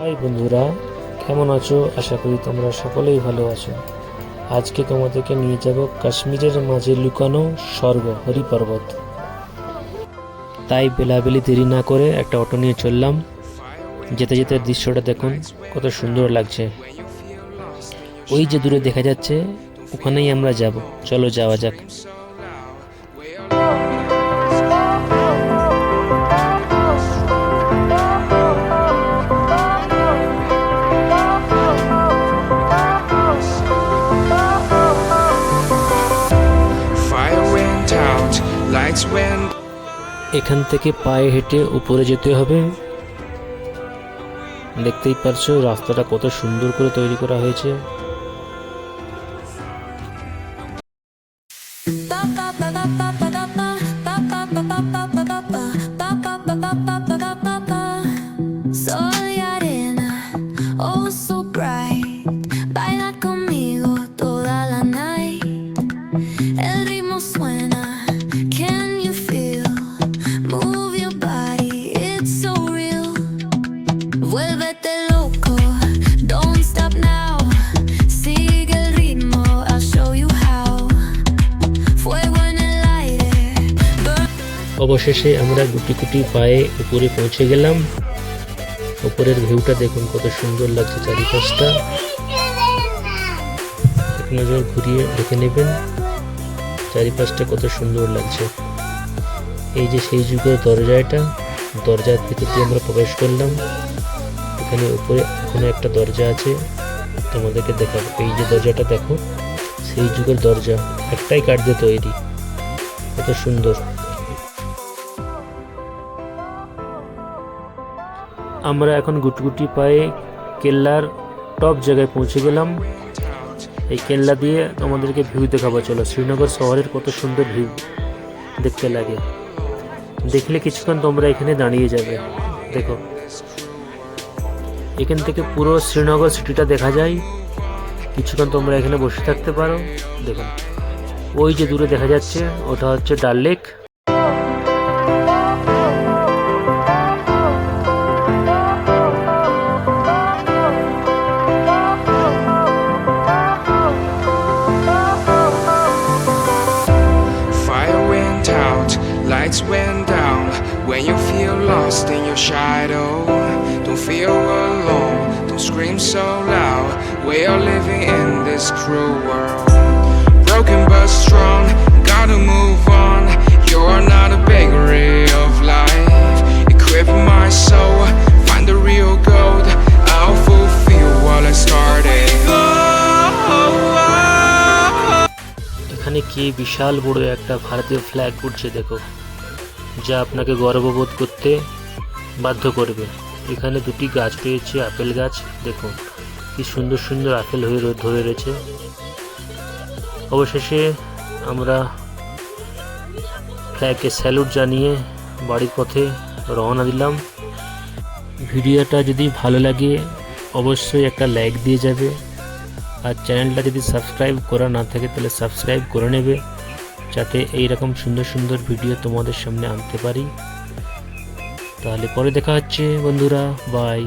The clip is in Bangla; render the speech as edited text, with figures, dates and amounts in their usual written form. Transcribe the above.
হাই বন্ধুরা, কেমন আছো? আশা করি তোমরা সকলেই ভালো আছো। আজকে তোমাদেরকে নিয়ে যাব কাশ্মীরের মাঝে লুকানো স্বর্গ হরি পর্বত। তাই বেলাবেলি দেরি না করে একটা অটো নিয়ে চললাম। যেতে যেতে দৃশ্যটা দেখুন কত সুন্দর লাগছে। ওই যে দূরে দেখা যাচ্ছে, ওখানেই আমরা যাব। চলো যাওয়া যাক। এখান থেকে পায়ে হেঁটে উপরে যেতে হবে। দেখতেই পারছো রাস্তাটা কত সুন্দর করে তৈরি করা হয়েছে। অবশেষে আমরা গুটি গুটি পায়ে উপরে পৌঁছে গেলাম। উপরের ভিউটা দেখুন কত সুন্দর লাগছে চারিপাশটা। এক নজর ঘুরিয়ে দেখে নেবেন চারিপাশটা কত সুন্দর লাগছে। এই যে সেই যুগের দরজা, এটা দরজার ভিতর দিয়ে আমরা প্রবেশ করলাম। এখানে উপরে এখনো একটা দরজা আছে, তোমাদেরকে দেখাবো। এই যে দরজাটা দেখো, সেই যুগের দরজা, একটাই কাঠ দিয়ে তৈরি, কত সুন্দর। আমরা এখন গুটগুটি পায়ে কেল্লার টপ জায়গায় পৌঁছে গেলাম। এই কেল্লা দিয়ে তোমাদেরকে ভিউ দেখাবো। চলো, শ্রীনগর শহরের কত সুন্দর ভিউ দেখতে লাগে। দেখলে কিছুক্ষণ তোমরা এখানে দাঁড়িয়ে যাবে। দেখো, এখান থেকে পুরো শ্রীনগর সিটিটা দেখা যায়। কিছুক্ষণ তোমরা এখানে বসে থাকতে পারো। দেখুন, ওই যে দূরে দেখা যাচ্ছে, ওটা হচ্ছে ডাল lake. Lights went down when you feel lost in your shadow. Don't feel alone, don't scream so loud. We are living in this cruel world. Broken but strong, gotta move on. You are not a bakery of life. Equip my soul, find the real gold. I'll fulfill what I started. এখানে কি বিশাল বড় একটা ভারতীয় ফ্ল্যাগ উঠছে দেখো, যা আপনাকে গর্ববোধ করতে বাধ্য করবে। এখানে দুটি গাছ রয়েছে, আপেল গাছ। দেখুন কি সুন্দর সুন্দর আপেল হয়ে ধরে রয়েছে। অবশেষে আমরা ফ্ল্যাগকে স্যালুট জানিয়ে বাড়ির পথে রওনা দিলাম। ভিডিওটা যদি ভালো লাগে অবশ্যই একটা লাইক দিয়ে যাবে, আর চ্যানেলটা যদি সাবস্ক্রাইব করা না থাকে তাহলে সাবস্ক্রাইব করে নেবে, যাতে এইরকম সুন্দর সুন্দর ভিডিও তোমাদের সামনে আনতে পারি। তাহলে পরে দেখা হচ্ছে বন্ধুরা, বাই।